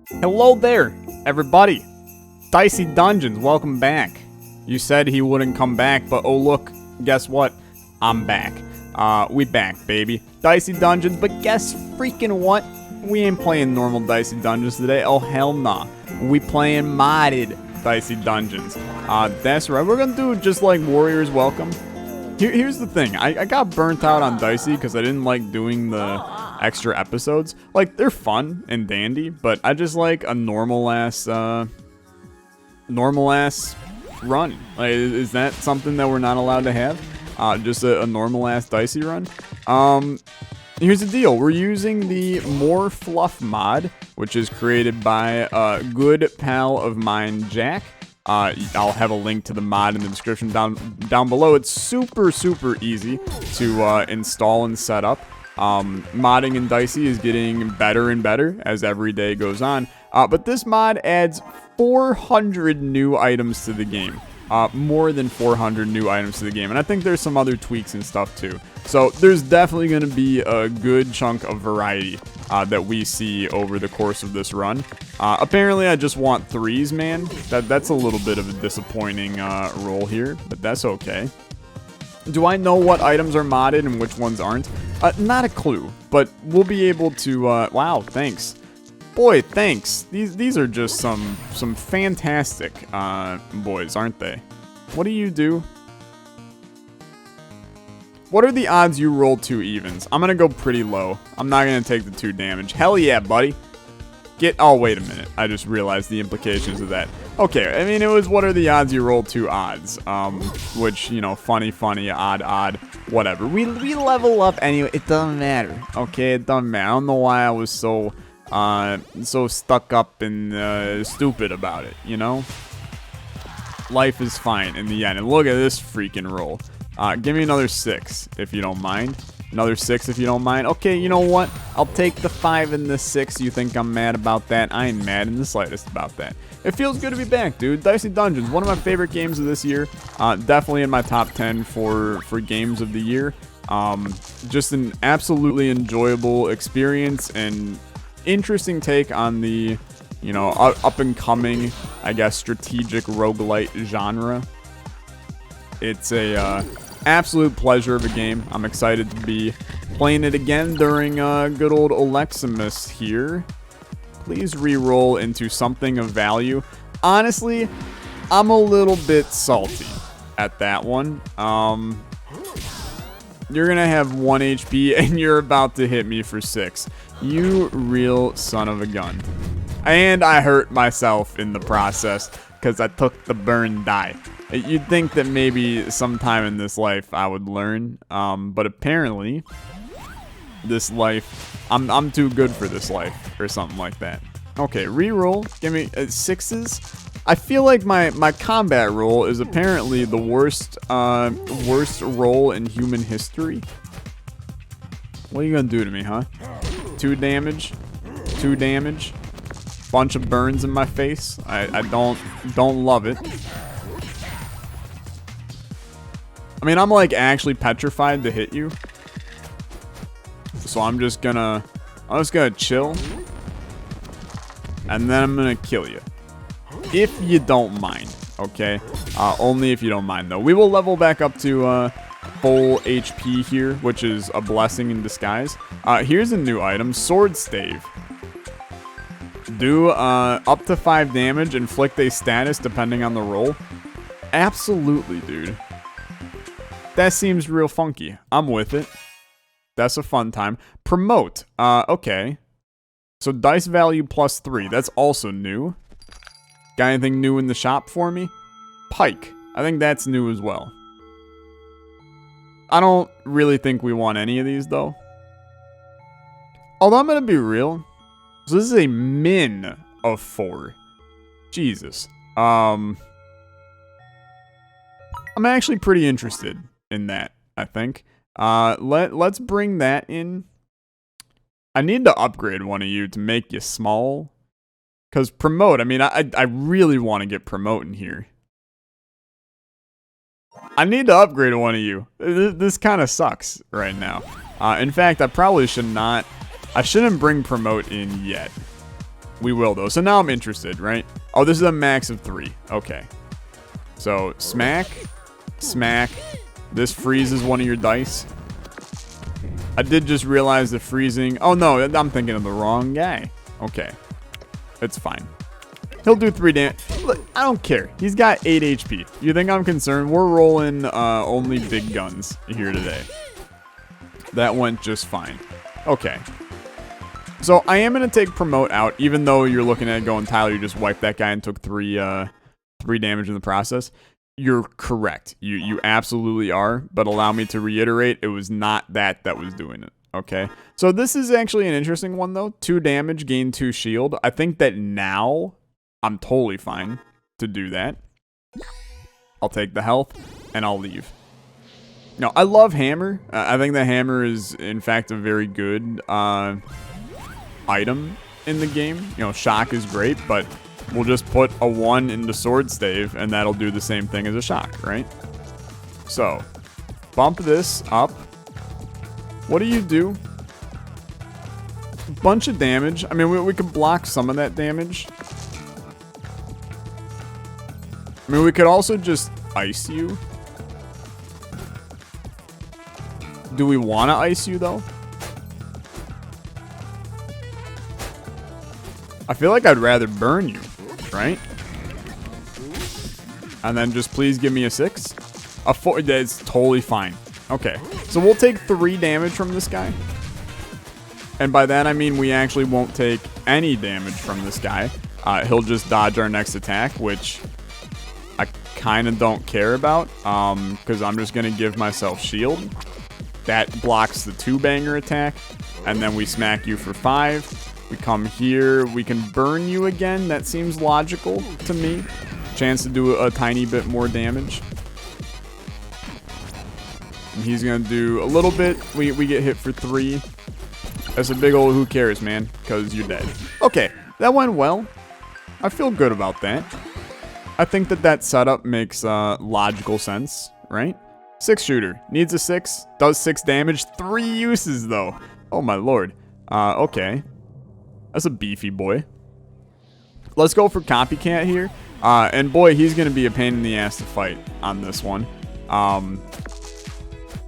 Hello there, everybody. Dicey Dungeons, welcome back. You said he wouldn't come back, but oh look, guess what? I'm back. We back, baby. Dicey Dungeons, but guess freaking what? We ain't playing normal Dicey Dungeons today. Oh, hell nah. We playing modded Dicey Dungeons. That's right. We're gonna do just like Warriors Welcome. Here's the thing. I got burnt out on Dicey because I didn't like doing the extra episodes. Like, they're fun and dandy, but I just like a normal ass run. Like, is that something that we're not allowed to have? Just a normal ass Dicey run? Here's the deal. We're using the More Fluff mod, which is created by a good pal of mine, Jack. I'll have a link to the mod in the description down below. It's super easy to install and set up. Modding in Dicey is getting better and better as every day goes on. But this mod adds 400 new items to the game. More than 400 new items to the game. And I think there's some other tweaks and stuff too. So there's definitely going to be a good chunk of variety that we see over the course of this run. Apparently I just want 3s, man. That's a little bit of a disappointing roll here, but that's okay. Do I know what items are modded and which ones aren't? Not a clue, but we'll be able to, wow, thanks. Boy, thanks. These are just some fantastic boys, aren't they? What do you do? What are the odds you roll 2 evens? I'm gonna go pretty low. I'm not gonna take the 2 damage. Hell yeah, buddy. Oh, wait a minute. I just realized the implications of that. Okay, I mean, it was what are the odds you roll 2 odds? Which, you know, funny, odd, whatever. We level up anyway. It doesn't matter. Okay, it doesn't matter. I don't know why I was so stuck up and stupid about it, you know? Life is fine in the end. And look at this freaking roll. Give me another 6 if you don't mind. Another 6 if you don't mind. Okay, you know what? I'll take the 5 and the 6. You think I'm mad about that? I ain't mad in the slightest about that. It feels good to be back, dude. Dicey Dungeons, one of my favorite games of this year. Definitely in my top 10 for games of the year. Just an absolutely enjoyable experience and interesting take on the, you know, up and coming, I guess, strategic roguelite genre. It's a absolute pleasure of a game. I'm excited to be playing it again during good old Olexa here. Please re-roll into something of value. Honestly, I'm a little bit salty at that one. You're gonna have 1 HP and you're about to hit me for 6. You real son of a gun. And I hurt myself in the process because I took the burn die. You'd think that maybe sometime in this life I would learn, but apparently this life, I'm too good for this life or something like that. Okay, reroll. Give me 6s. I feel like my combat roll is apparently the worst roll in human history. What are you gonna do to me, huh? 2 damage, 2 damage, bunch of burns in my face. I don't love it. I mean, I'm like actually petrified to hit you. So I'm just gonna chill. And then I'm gonna kill you. If you don't mind, okay? Only if you don't mind, though. We will level back up to full HP here, which is a blessing in disguise. Here's a new item, Sword Stave. Do up to 5 damage, inflict a status depending on the roll. Absolutely, dude. That seems real funky. I'm with it. That's a fun time. Promote. Okay. So dice value +3. That's also new. Got anything new in the shop for me? Pike. I think that's new as well. I don't really think we want any of these, though. Although I'm going to be real. So this is a min of 4. Jesus. I'm actually pretty interested in that, I think. Let's bring that in. I need to upgrade one of you to make you small. Because promote, I mean, I really want to get promote in here. I need to upgrade one of you. This kind of sucks right now. In fact, I probably should not. I shouldn't bring promote in yet. We will, though. So now I'm interested, right? Oh, this is a max of 3. Okay. So, smack. Smack. This freezes one of your dice. I did just realize the freezing... Oh, no. I'm thinking of the wrong guy. Okay. It's fine. He'll do 3 damage. Look, I don't care. He's got 8 HP. You think I'm concerned? We're rolling only big guns here today. That went just fine. Okay. So I am going to take promote out, even though you're looking at going, Tyler, you just wiped that guy and took 3 damage in the process. You're correct. You absolutely are. But allow me to reiterate, it was not that was doing it. Okay. So this is actually an interesting one, though. 2 damage, gain 2 shield. I think that now I'm totally fine to do that. I'll take the health and I'll leave. No, I love hammer. I think the hammer is, in fact, a very good item in the game. You know, shock is great, but we'll just put a 1 into sword stave and that'll do the same thing as a shock, right? So, bump this up. What do you do? Bunch of damage. I mean, we could block some of that damage. I mean, we could also just ice you. Do we want to ice you, though? I feel like I'd rather burn you, right? And then just please give me a 6. A 4, that's totally fine. Okay, so we'll take 3 damage from this guy. And by that, I mean we actually won't take any damage from this guy. He'll just dodge our next attack, which I kind of don't care about, because I'm just going to give myself shield. That blocks the 2-banger attack, and then we smack you for 5. We come here, we can burn you again. That seems logical to me. Chance to do a tiny bit more damage. And he's going to do a little bit. We get hit for 3. That's a big old who cares, man, because you're dead. Okay, that went well. I feel good about that. I think that setup makes logical sense, right? 6 shooter. Needs a 6. Does 6 damage. 3 uses, though. Oh, my lord. Okay. That's a beefy boy. Let's go for copycat here. And boy, he's going to be a pain in the ass to fight on this one.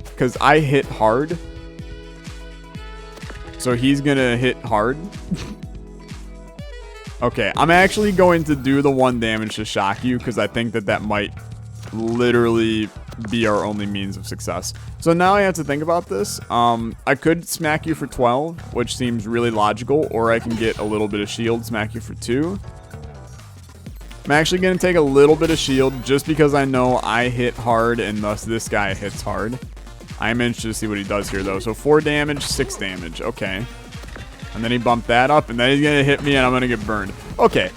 Because I hit hard. So he's going to hit hard. Okay, I'm actually going to do the 1 damage to shock you because I think that might literally be our only means of success. So now I have to think about this. I could smack you for 12, which seems really logical, or I can get a little bit of shield, smack you for 2. I'm actually going to take a little bit of shield just because I know I hit hard and thus this guy hits hard. I'm interested to see what he does here, though. So 4 damage, 6 damage. Okay. And then he bumped that up, and then he's going to hit me, and I'm going to get burned. Okay.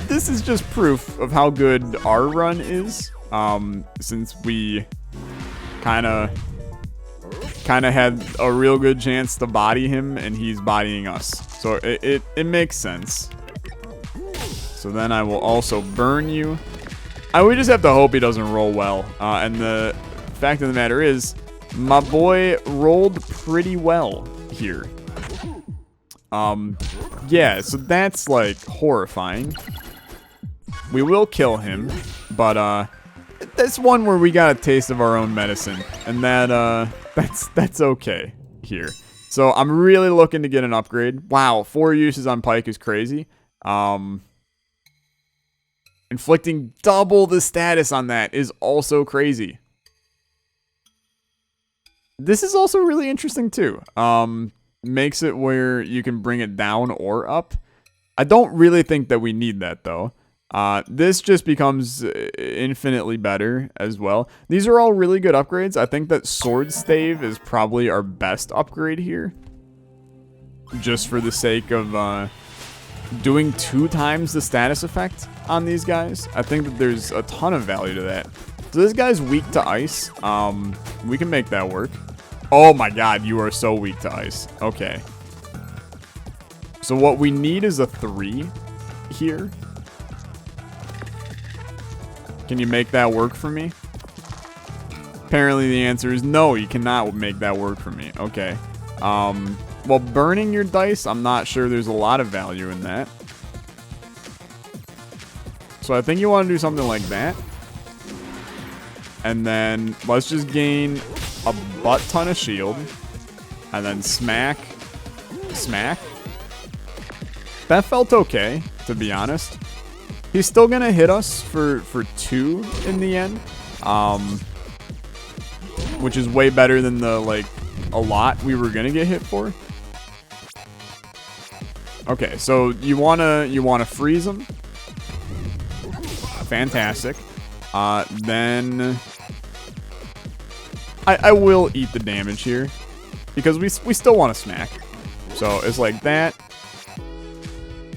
This is just proof of how good our run is. Since we kind of had a real good chance to body him, and he's bodying us. So it makes sense. So then I will also burn you. We just have to hope he doesn't roll well. And the fact of the matter is, my boy rolled pretty well here. Yeah, so that's like horrifying. We will kill him, but that's one where we got a taste of our own medicine, and that's okay here. So I'm really looking to get an upgrade. Wow, 4 uses on Pike is crazy. Inflicting double the status on that is also crazy. This is also really interesting too. Makes it where you can bring it down or up. I don't really think that we need that though. This just becomes infinitely better as well. These are all really good upgrades. I think that Sword Stave is probably our best upgrade here. Just for the sake of doing 2 times the status effect on these guys. I think that there's a ton of value to that. So this guy's weak to ice. We can make that work. Oh my god, you are so weak to ice. Okay. So what we need is a 3 here. Can you make that work for me? Apparently the answer is no, you cannot make that work for me. Okay. Well, burning your dice, I'm not sure there's a lot of value in that. So I think you want to do something like that. And then let's just gain a butt ton of shield. And then smack. Smack. That felt okay, to be honest. He's still going to hit us for 2 in the end. Which is way better than the, like, a lot we were going to get hit for. Okay, so you wanna freeze him. Fantastic. Then I will eat the damage here because we still want to smack. So it's like that.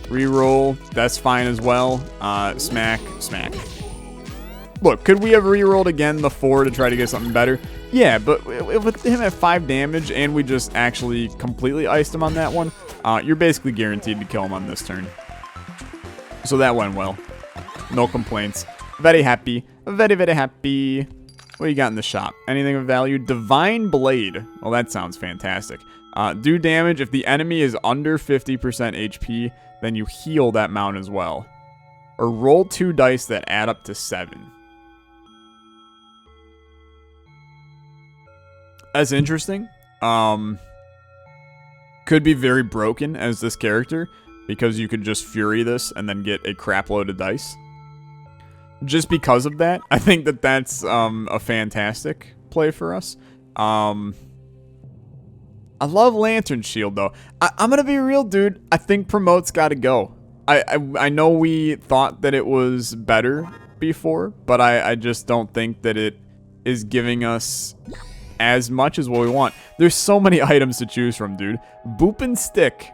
Reroll, that's fine as well. Smack, smack. Look, could we have rerolled again the 4 to try to get something better? Yeah, but with him at 5 damage and we just actually completely iced him on that one, you're basically guaranteed to kill him on this turn. So that went well. No complaints. Very happy. Very, very happy. What do you got in the shop? Anything of value? Divine Blade. Well, that sounds fantastic. Do damage. If the enemy is under 50% HP, then you heal that mount as well. Or roll 2 dice that add up to 7. That's interesting. Could be very broken as this character because you could just Fury this and then get a crap load of dice. Just because of that, I think that that's a fantastic play for us. I love Lantern Shield, though. I'm going to be real, dude. I think Promote's got to go. I know we thought that it was better before, but I just don't think that it is giving us as much as what we want. There's so many items to choose from, dude. Boop and Stick.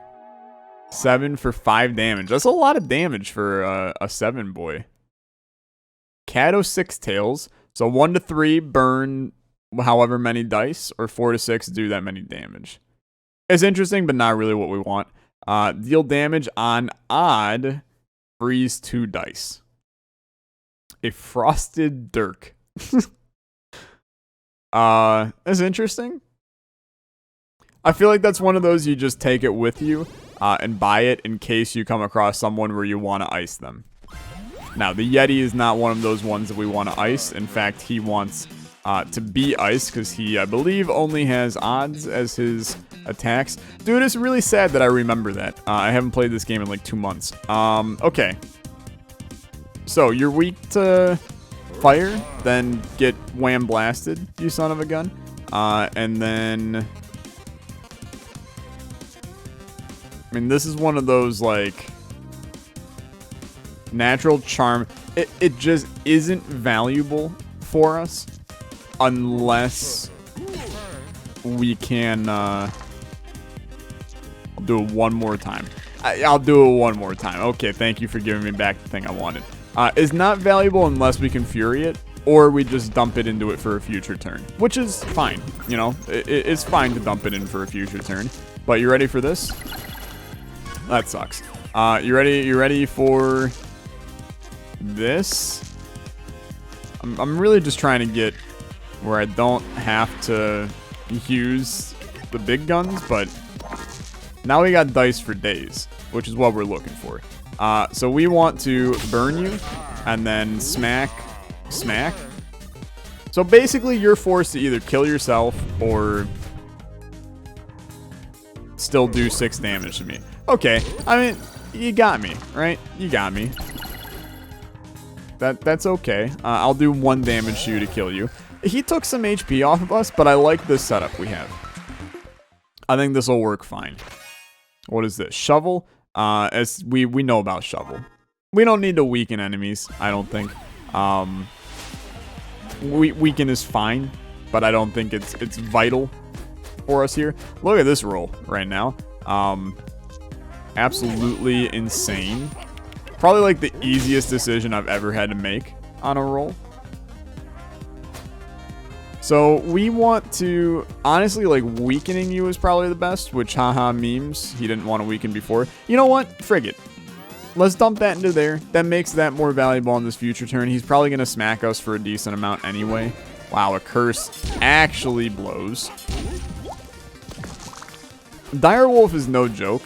7 for 5 damage. That's a lot of damage for a 7 boy. Cato 6 tails. So 1 to 3 burn however many dice, or 4 to 6 do that many damage. It's interesting, but not really what we want. Deal damage on odd. Freeze 2 dice. A Frosted Dirk. That's interesting. I feel like that's one of those you just take it with you and buy it in case you come across someone where you want to ice them. Now, the Yeti is not one of those ones that we want to ice. In fact, he wants to be iced because he, I believe, only has odds as his attacks. Dude, it's really sad that I remember that. I haven't played this game in like 2 months. Okay. So, you're weak to fire, then get wham blasted, you son of a gun. And then... I mean, this is one of those, like... Natural Charm. It just isn't valuable for us unless we can... I'll do it one more time. I'll do it one more time. Okay, thank you for giving me back the thing I wanted. Is not valuable unless we can Fury it, or we just dump it into it for a future turn, which is fine. You know, it's fine to dump it in for a future turn. But you ready for this? That sucks. You ready? You ready for this? I'm really just trying to get where I don't have to use the big guns, but now we got dice for days, which is what we're looking for. So we want to burn you and then smack, smack. So basically you're forced to either kill yourself or still do 6 damage to me. Okay, I mean, you got me, right? You got me. That's okay. I'll do 1 damage to you to kill you. He took some HP off of us, but I like this setup we have. I think this will work fine. What is this? Shovel? As we know about Shovel. We don't need to weaken enemies, I don't think. Weaken is fine, but I don't think it's vital for us here. Look at this roll right now. Absolutely insane. Probably like the easiest decision I've ever had to make on a roll. So we want to, honestly, like, weakening you is probably the best, which, haha, memes. He didn't want to weaken before. You know what? Frig it. Let's dump that into there. That makes that more valuable on this future turn. He's probably going to smack us for a decent amount anyway. Wow, a curse actually blows. Direwolf is no joke.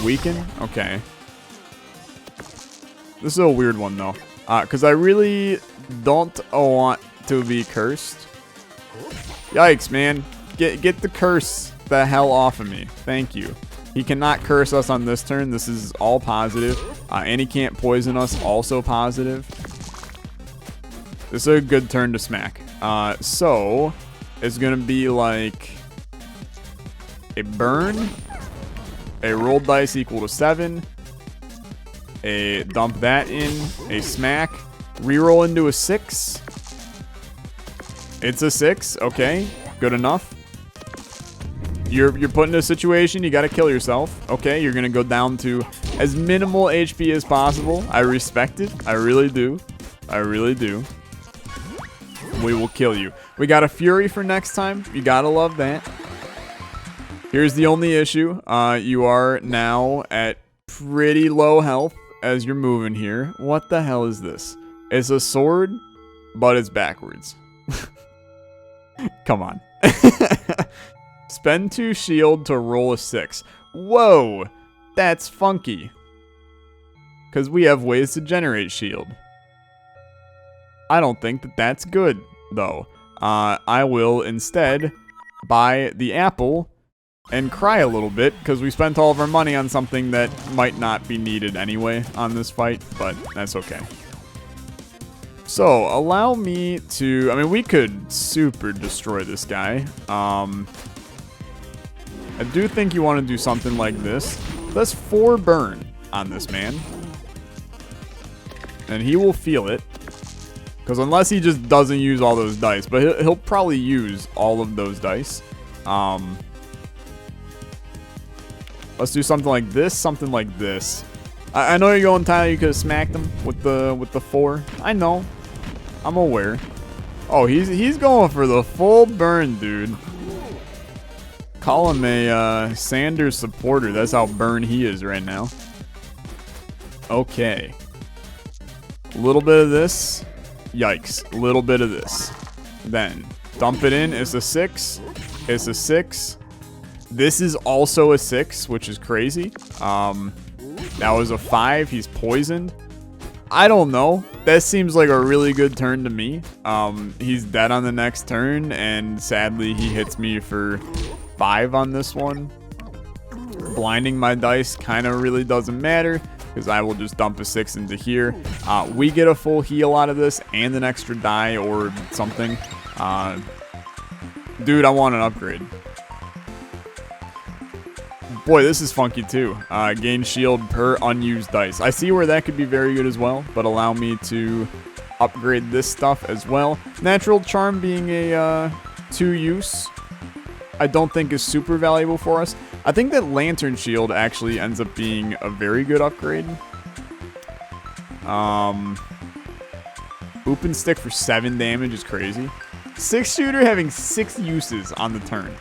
Weaken? Okay. This is a weird one, though. Because I really don't want to be cursed. Yikes, man. Get the curse the hell off of me. Thank you. He cannot curse us on this turn. This is all positive. And he can't poison us. Also positive. This is a good turn to smack. So, it's going to be like a burn, a rolled dice equal to 7, a dump that in, a smack, reroll into a 6. It's a 6. Okay, good enough. You're put in a situation, you gotta kill yourself. Okay, you're gonna go down to as minimal HP as possible. I respect it. I really do. I really do. We will kill you. We got a Fury for next time. You gotta love that. Here's the only issue. You are now at pretty low health as you're moving here. What the hell is this? It's a sword, but it's backwards. Come on. Spend 2 shield to roll a 6. Whoa, that's funky. Because we have ways to generate shield. I don't think that that's good, though. I will instead buy the apple and cry a little bit because we spent all of our money on something that might not be needed anyway on this fight, but that's okay. So, allow me to... I mean, we could super destroy this guy. I do think you want to do something like this. That's 4 burn on this man. And he will feel it. Because unless he just doesn't use all those dice. But he'll probably use all of those dice. Let's do something like this. Something like this. I know you're going, Tyler. You could have smacked him with the 4. I know. I'm aware. Oh, he's going for the full burn, dude. Call him a Sanders supporter. That's how burn he is right now. Okay. A little bit of this. Yikes. A little bit of this. Then dump it in. It's a 6. It's a 6. This is also a 6, which is crazy. That was a 5. He's poisoned. I don't know. That seems like a really good turn to me. He's dead on the next turn, and sadly he hits me for 5 on this one. Blinding my dice kind of really doesn't matter because I will just dump a 6 into here. We get a full heal out of this and an extra die or something. Dude, I want an upgrade. Boy, this is funky too. Gain shield per unused dice. I see where that could be very good as well, but allow me to upgrade this stuff as well. Natural Charm being a 2 use, I don't think is super valuable for us. I think that Lantern Shield actually ends up being a very good upgrade. Oop and Stick for 7 damage is crazy. 6 shooter having 6 uses on the turn.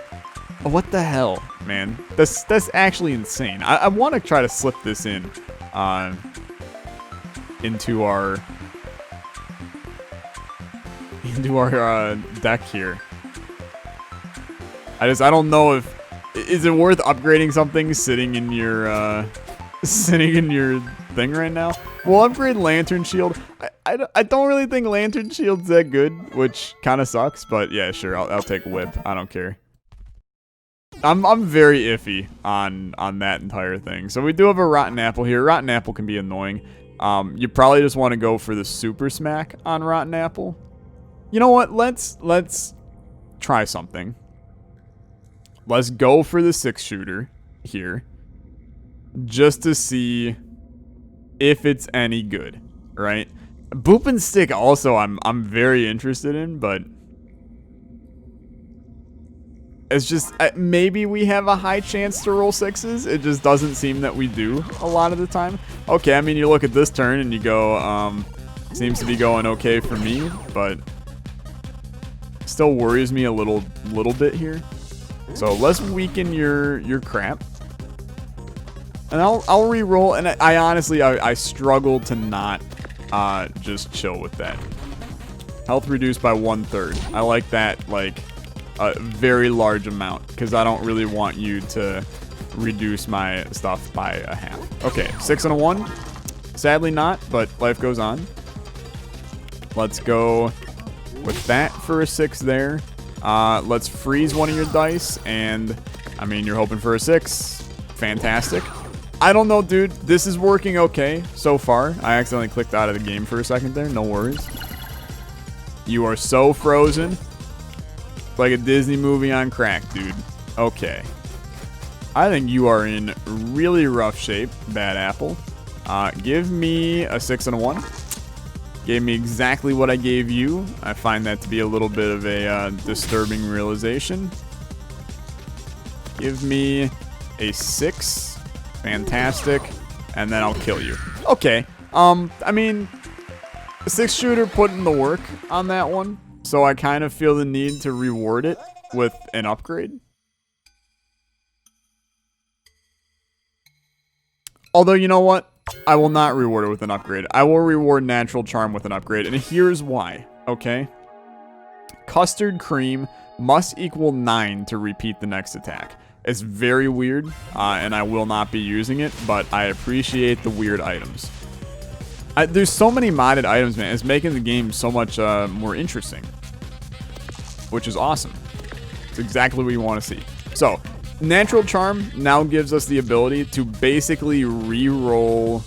What the hell, man? That's actually insane. I want to try to slip this in into our deck here. I don't know if is it worth upgrading something sitting in your thing right now. We'll upgrade Lantern Shield. I don't really think Lantern Shield's that good, which kind of sucks. But yeah, sure, I'll take Whip. I don't care. I'm very iffy on that entire thing. So we do have a Rotten Apple here. Rotten Apple can be annoying. You probably just want to go for the Super Smack on Rotten Apple. You know what? Let's try something. Let's go for the 6 shooter here, just to see if it's any good, right? Boop and Stick also I'm very interested in, but it's just maybe we have a high chance to roll 6s. It just doesn't seem that we do a lot of the time. Okay, I mean, you look at this turn and you go, seems to be going okay for me, but still worries me a little bit here. So let's weaken your crap, and I'll re-roll. And I honestly I struggle to not just chill with that. Health reduced by 1/3. I like that, like a very large amount, because I don't really want you to reduce my stuff by a half. Okay, 6 and a 1. Sadly not, but life goes on. Let's go with that for a 6 there. Let's freeze one of your dice, and, I mean, you're hoping for a 6. Fantastic. I don't know, dude. This is working okay so far. I accidentally clicked out of the game for a second there. No worries. You are so frozen. Like a Disney movie on crack, dude. Okay. I think you are in really rough shape, Bad Apple. Give me a 6 and a 1. Gave me exactly what I gave you. I find that to be a little bit of a disturbing realization. Give me a 6. Fantastic. And then I'll kill you. Okay. I mean, a 6-shooter put in the work on that one. So I kind of feel the need to reward it with an upgrade. Although, you know what? I will not reward it with an upgrade. I will reward Natural Charm with an upgrade, and here's why, okay? Custard Cream must equal 9 to repeat the next attack. It's very weird, and I will not be using it, but I appreciate the weird items. There's so many modded items, man. It's making the game so much more interesting, which is awesome. It's exactly what you want to see. So, Natural Charm now gives us the ability to basically re-roll.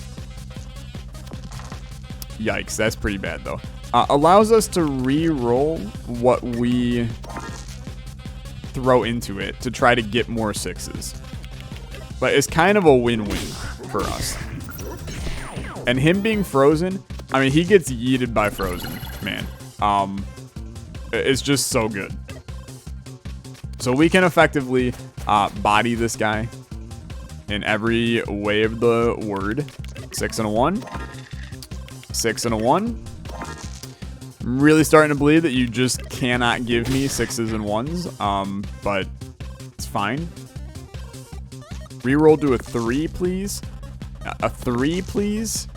Yikes, that's pretty bad though. Allows us to re-roll what we throw into it to try to get more 6s. But it's kind of a win-win for us. And him being frozen, I mean, he gets yeeted by frozen, man. It's just so good. So we can effectively body this guy in every way of the word. 6 and a 1. 6 and a 1. I'm really starting to believe that you just cannot give me 6s and 1s, but it's fine. Reroll to a 3, please. A 3, please.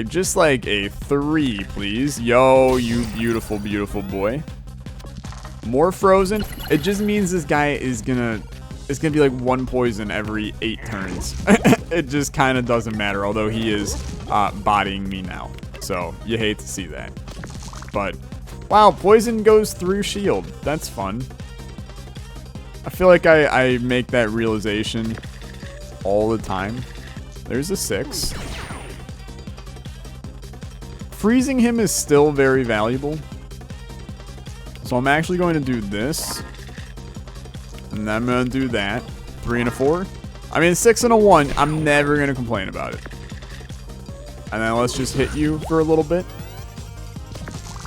Just like a 3, please. Yo, you beautiful, beautiful boy. More frozen. It just means this guy is gonna... It's gonna be like 1 poison every 8 turns. It just kind of doesn't matter, although he is bodying me now. So, you hate to see that. But, wow, poison goes through shield. That's fun. I feel like I make that realization all the time. There's a 6. Freezing him is still very valuable. So I'm actually going to do this. And then I'm going to do that. 3 and a 4. I mean, 6 and a 1, I'm never going to complain about it. And then let's just hit you for a little bit.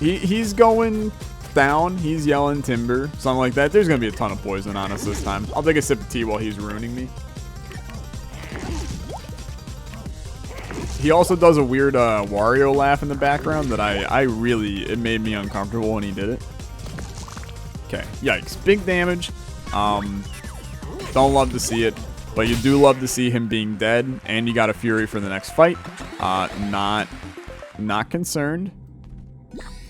He's going down. He's yelling timber. Something like that. There's going to be a ton of poison on us this time. I'll take a sip of tea while he's ruining me. He also does a weird Wario laugh in the background that it made me uncomfortable when he did it. Okay, yikes. Big damage. Don't love to see it, but you do love to see him being dead, and you got a Fury for the next fight. Not concerned.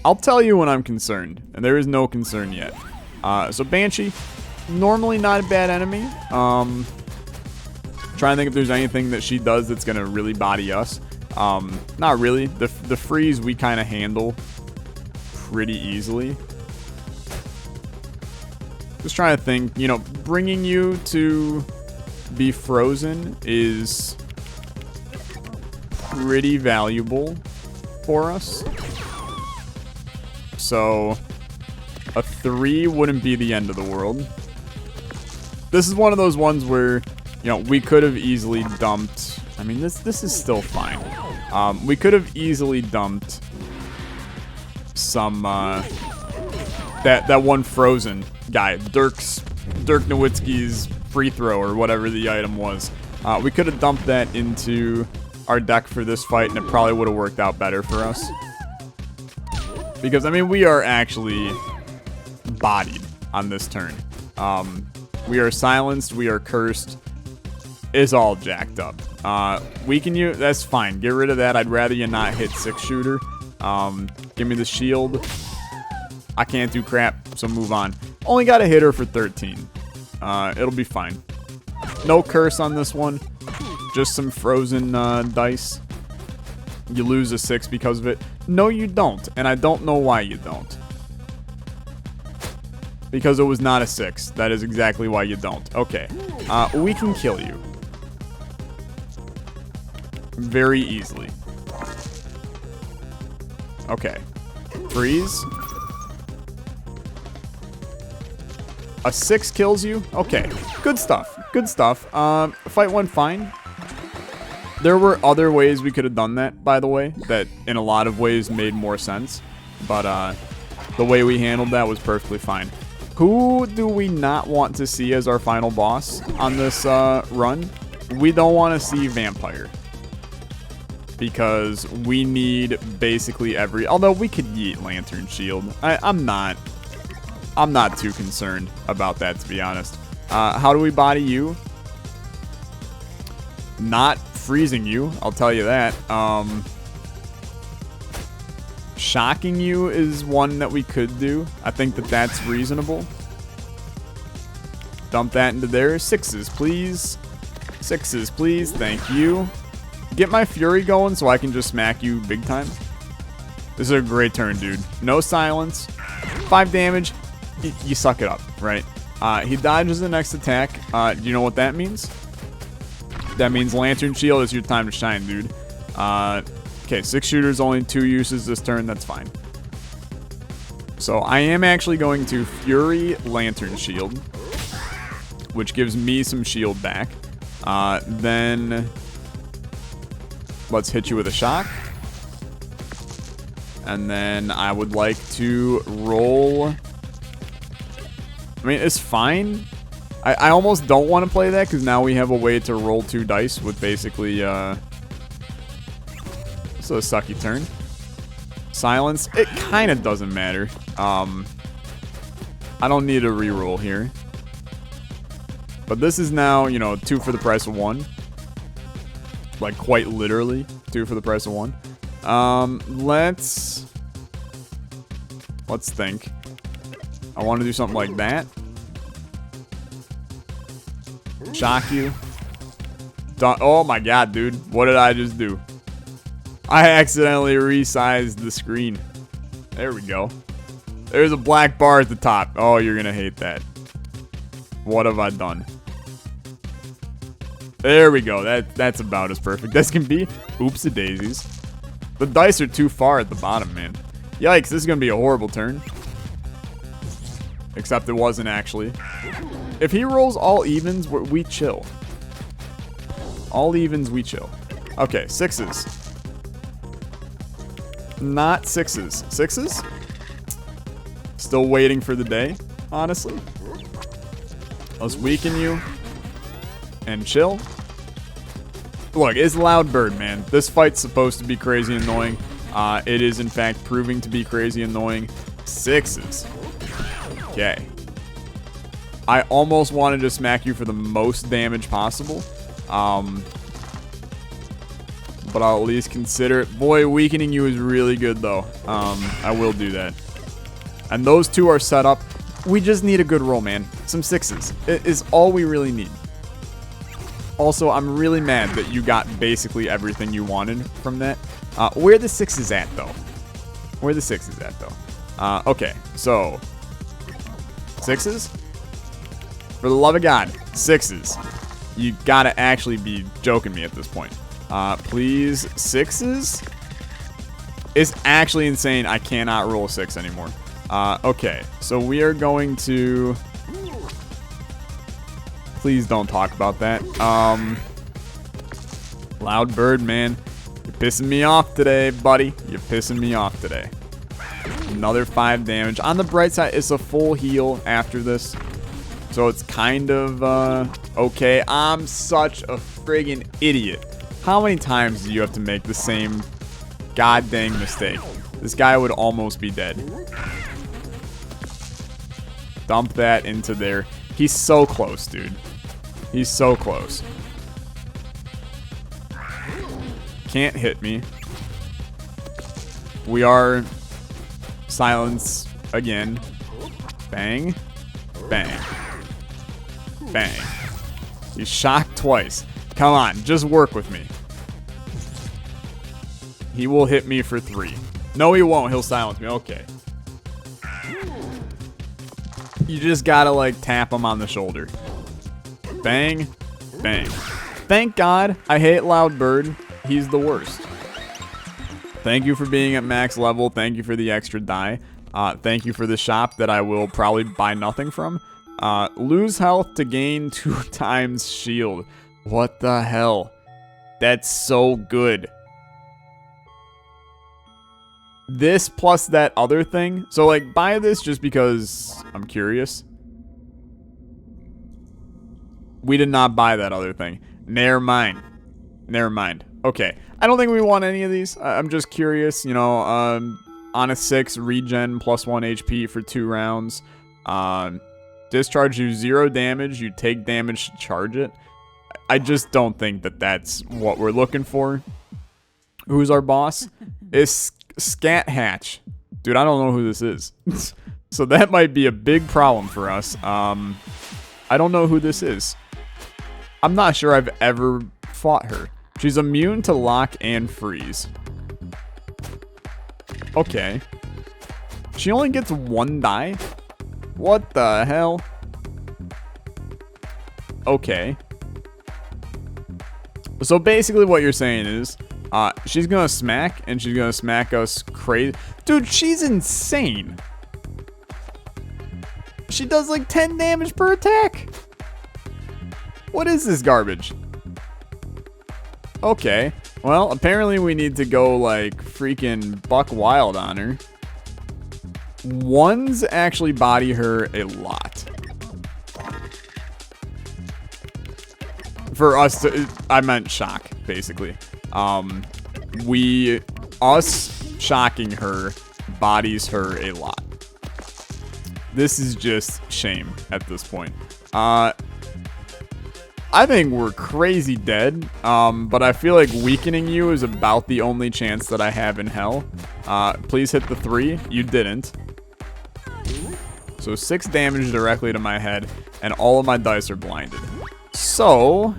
I'll tell you when I'm concerned, and there is no concern yet. So Banshee, normally not a bad enemy. Trying to think if there's anything that she does that's gonna really body us. Not really. The freeze we kind of handle pretty easily. Just trying to think, you know, bringing you to be frozen is pretty valuable for us. So a 3 wouldn't be the end of the world. This is one of those ones where, you know, we could have easily dumped. I mean, this is still fine. We could have easily dumped some that one frozen guy, Dirk Nowitzki's free throw or whatever the item was. We could have dumped that into our deck for this fight, and it probably would have worked out better for us. Because I mean, we are actually bodied on this turn. We are silenced. We are cursed. It's all jacked up. Weaken you, that's fine. Get rid of that. I'd rather you not hit 6-shooter. Give me the shield. I can't do crap, so move on. Only got a hitter for 13. It'll be fine. No curse on this one. Just some frozen dice. You lose a 6 because of it. No, you don't. And I don't know why you don't. Because it was not a 6. That is exactly why you don't. Okay. We can kill you. Very easily. Okay. Freeze. A 6 kills you? Okay. Good stuff. Good stuff. Fight went fine. There were other ways we could have done that, by the way, that in a lot of ways made more sense. But the way we handled that was perfectly fine. Who do we not want to see as our final boss on this run? We don't want to see Vampire. Because we need basically every... Although we could yeet Lantern Shield. I'm not too concerned about that, to be honest. How do we body you? Not freezing you, I'll tell you that. Shocking you is one that we could do. I think that that's reasonable. Dump that into there. 6s, please. 6s, please. Thank you. Get my Fury going so I can just smack you big time. This is a great turn, dude. No silence. 5 damage. You suck it up, right? He dodges the next attack. Do you know what that means? That means Lantern Shield is your time to shine, dude. Okay, 6 shooters, only 2 uses this turn. That's fine. So I am actually going to Fury Lantern Shield, which gives me some shield back. Then let's hit you with a shock. And then I would like to roll... I mean, it's fine. I almost don't want to play that because now we have a way to roll 2 dice with basically... So a sucky turn. Silence. It kind of doesn't matter. I don't need a reroll here. But this is now, you know, 2 for the price of 1. Like, quite literally, 2 for the price of 1. Let's think. I want to do something like that. Shock you. Oh my god, dude. What did I just do? I accidentally resized the screen. There we go. There's a black bar at the top. Oh, you're going to hate that. What have I done? There we go. That's about as perfect as can be. Oops-a-daisies. The dice are too far at the bottom, man. Yikes, this is going to be a horrible turn. Except it wasn't actually. If he rolls all evens, we chill. All evens, we chill. Okay, 6s. Not 6s. 6s? Still waiting for the day, honestly. Let's weaken you. And chill. Look, it's Loud Bird, man. This fight's supposed to be crazy annoying. It is, in fact, proving to be crazy annoying. 6s. Okay. I almost wanted to smack you for the most damage possible. But I'll at least consider it. Boy, weakening you is really good, though. I will do that. And those 2 are set up. We just need a good roll, man. Some 6s. It is all we really need. Also, I'm really mad that you got basically everything you wanted from that. Where are the 6s at, though? Where are the 6s at, though? Okay, so... 6s? For the love of God, 6s. You gotta actually be joking me at this point. Please, 6s? It's actually insane. I cannot roll a 6 anymore. Okay, so we are going to... Please don't talk about that. Loud Bird, man. You're pissing me off today, buddy. You're pissing me off today. Another 5 damage. On the bright side, it's a full heal after this. So it's kind of, okay. I'm such a friggin' idiot. How many times do you have to make the same god dang mistake? This guy would almost be dead. Dump that into there. He's so close, dude. He's so close. Can't hit me. We are silence again. Bang. Bang. Bang. He's shocked twice. Come on, just work with me. He will hit me for 3. No, he won't. He'll silence me. Okay. You just gotta, like, tap him on the shoulder. Bang. Bang. Thank God. I hate Loud Bird. He's the worst. Thank you for being at max level. Thank you for the extra die. Thank you for the shop that I will probably buy nothing from. Lose health to gain 2 times shield. What the hell? That's so good. This plus that other thing. So, like, buy this just because I'm curious. We did not buy that other thing. Never mind. Never mind. Okay. I don't think we want any of these. I'm just curious. You know, on a 6, regen plus 1 HP for 2 rounds. Discharge you 0 damage. You take damage to charge it. I just don't think that that's what we're looking for. Who's our boss? It's Scat Hatch. Dude, I don't know who this is. So that might be a big problem for us. I don't know who this is. I'm not sure I've ever fought her. She's immune to lock and freeze. Okay. She only gets 1 die? What the hell? Okay. So basically what you're saying is, she's gonna smack, and she's gonna smack us crazy. Dude, she's insane. She does like 10 damage per attack. What is this garbage? Okay. Well, apparently we need to go like freaking buck wild on her. Ones actually body her a lot. For us to, I meant shock, basically. Us shocking her bodies her a lot. This is just shame at this point. I think we're crazy dead, but I feel like weakening you is about the only chance that I have in hell. Please hit the 3. You didn't. So 6 damage directly to my head, and all of my dice are blinded. So,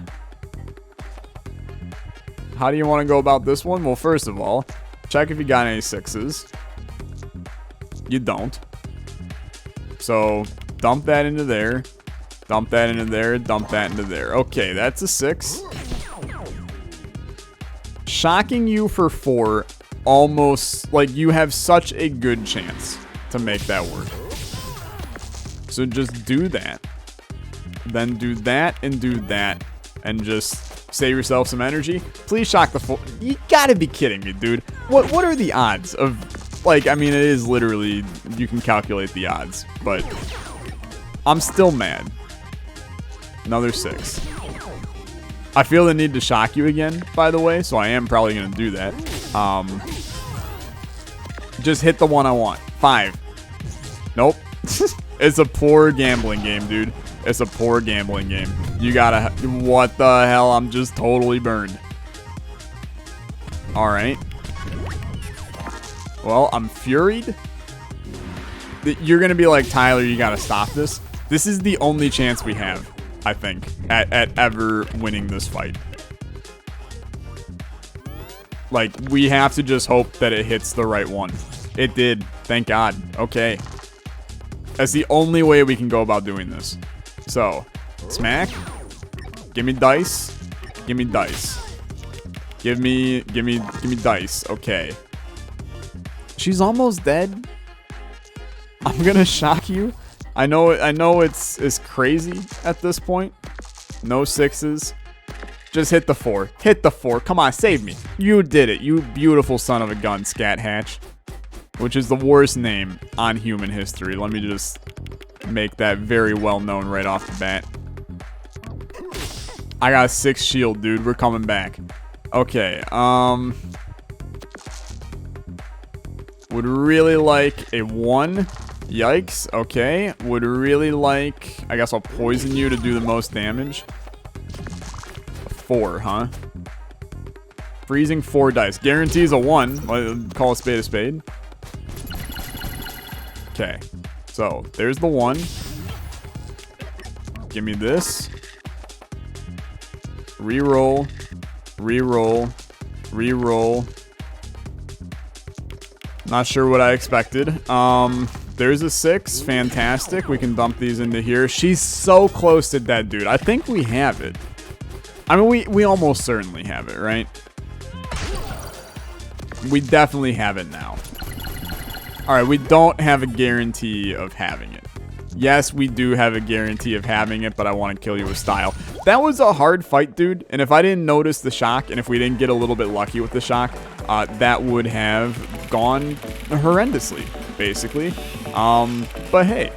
how do you want to go about this one? Well, first of all, check if you got any 6s. You don't. So, dump that into there. Dump that into there. Dump that into there. Okay, that's a 6. Shocking you for 4, almost, like, you have such a good chance to make that work. So just do that. Then do that and do that. And just save yourself some energy. Please shock the 4. You gotta be kidding me, dude. What are the odds of, like, I mean, it is literally, you can calculate the odds. But I'm still mad. Another 6. I feel the need to shock you again, by the way. So I am probably going to do that. Just hit the one I want. 5. Nope. It's a poor gambling game, dude. It's a poor gambling game. You gotta... What the hell? I'm just totally burned. Alright. Well, I'm furied. You're gonna be like, Tyler, you gotta stop this. This is the only chance we have, I think, at ever winning this fight. Like, we have to just hope that it hits the right one. It did. Thank God. Okay. That's the only way we can go about doing this. So, smack. Give me dice. Give me dice. Give me dice. Okay. She's almost dead. I'm gonna shock you. I know it's crazy at this point. No 6s. Just hit the 4. Hit the 4. Come on, save me. You did it. You beautiful son of a gun, Scat Hatch. Which is the worst name on human history. Let me just make that very well known right off the bat. I got a 6 shield, dude. We're coming back. Okay, would really like a 1. Yikes. Okay. Would really like... I guess I'll poison you to do the most damage. 4, huh? Freezing 4 dice. Guarantees a 1. Call a spade a spade. Okay. So, there's the 1. Give me this. Reroll. Reroll. Reroll. Not sure what I expected. There's a 6. Fantastic. We can dump these into here. She's so close to dead, dude. I think we have it. I mean, we almost certainly have it, right? We definitely have it now. All right, we don't have a guarantee of having it. Yes, we do have a guarantee of having it, but I want to kill you with style. That was a hard fight, dude. And if I didn't notice the shock, and if we didn't get a little bit lucky with the shock, that would have gone horrendously, basically. But hey,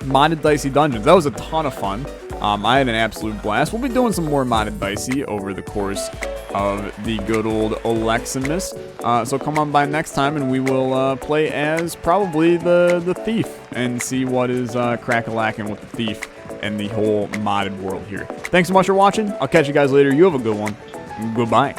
modded Dicey Dungeons. That was a ton of fun. I had an absolute blast. We'll be doing some more modded Dicey over the course of the good old Olexa. So come on by next time and we will play as probably the thief and see what is crack-a-lacking with the thief and the whole modded world here. Thanks so much for watching. I'll catch you guys later. You have a good one. Goodbye.